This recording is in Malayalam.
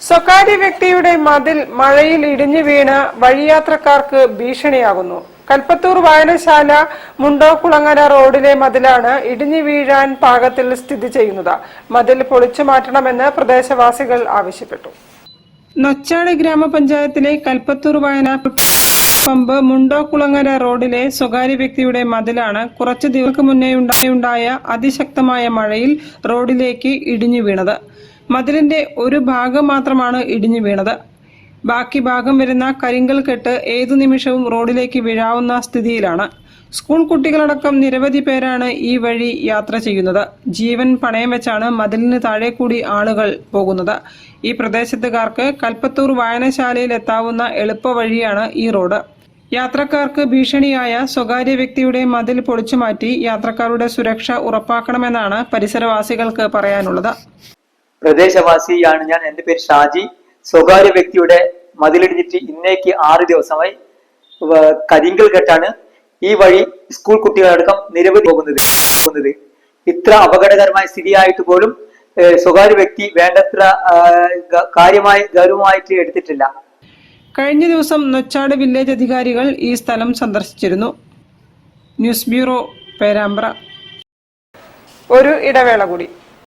സ്വകാര്യ വ്യക്തിയുടെ മതിൽ മഴയിൽ ഇടിഞ്ഞു വീണ് വഴിയാത്രക്കാർക്ക് ഭീഷണിയാകുന്നു. കൽപ്പത്തൂർ വായനശാല മുണ്ടോകുളങ്ങര റോഡിലെ മതിലാണ് ഇടിഞ്ഞു വീഴാൻ പാകത്തിൽ സ്ഥിതി ചെയ്യുന്നത്. മതിൽ പൊളിച്ചു മാറ്റണമെന്ന് പ്രദേശവാസികൾ ആവശ്യപ്പെട്ടു. നൊച്ചാട് ഗ്രാമപഞ്ചായത്തിലെ കൽപ്പത്തൂർ വായന പമ്പ് മുണ്ടോകുളങ്ങര റോഡിലെ സ്വകാര്യ വ്യക്തിയുടെ മതിലാണ് കുറച്ചു ദിവസം മുന്നേ ഉണ്ടായ അതിശക്തമായ മഴയിൽ റോഡിലേക്ക് ഇടിഞ്ഞു വീണത്. മതിലിന്റെ ഒരു ഭാഗം മാത്രമാണ് ഇടിഞ്ഞു വീണത്. ബാക്കി ഭാഗം വരുന്ന കരിങ്കൽ കെട്ട് ഏതു നിമിഷവും റോഡിലേക്ക് വീഴാവുന്ന സ്ഥിതിയിലാണ്. സ്കൂൾ കുട്ടികളടക്കം നിരവധി പേരാണ് ഈ വഴി യാത്ര ചെയ്യുന്നത്. ജീവൻ പണയം വെച്ചാണ് മതിലിന് താഴെ കൂടി ആളുകൾ പോകുന്നത്. ഈ പ്രദേശത്തുകാർക്ക് കൽപ്പത്തൂർ വായനശാലയിൽ എത്താവുന്ന എളുപ്പ വഴിയാണ് ഈ റോഡ്. യാത്രക്കാർക്ക് ഭീഷണിയായ സ്വകാര്യ വ്യക്തിയുടെ മതിൽ പൊളിച്ചുമാറ്റി യാത്രക്കാരുടെ സുരക്ഷ ഉറപ്പാക്കണമെന്നാണ് പരിസരവാസികൾക്ക് പറയാനുള്ളത്. പ്രദേശവാസിയാണ് ഞാൻ. എൻ്റെ പേര് ഷാജി. സ്വകാര്യ വ്യക്തിയുടെ മതിലിടിഞ്ഞിട്ട് ഇന്നേക്ക് 6 ദിവസമായി. കരിങ്കൽ കെട്ടാണ് ഈ വഴി സ്കൂൾ കുട്ടികളടക്കം നിരവധി പോകുന്നത്. ഇത്ര അപകടകരമായ സ്ഥിതിയായിട്ട് പോലും സ്വകാര്യ വ്യക്തി വേണ്ടത്ര ഗൗരവമായിട്ട് എടുത്തിട്ടില്ല. കഴിഞ്ഞ ദിവസം നൊച്ചാട് വില്ലേജ് അധികാരികൾ ഈ സ്ഥലം സന്ദർശിച്ചിരുന്നു. News bureau, Perambra. ഒരു ഇടവേള കൂടി.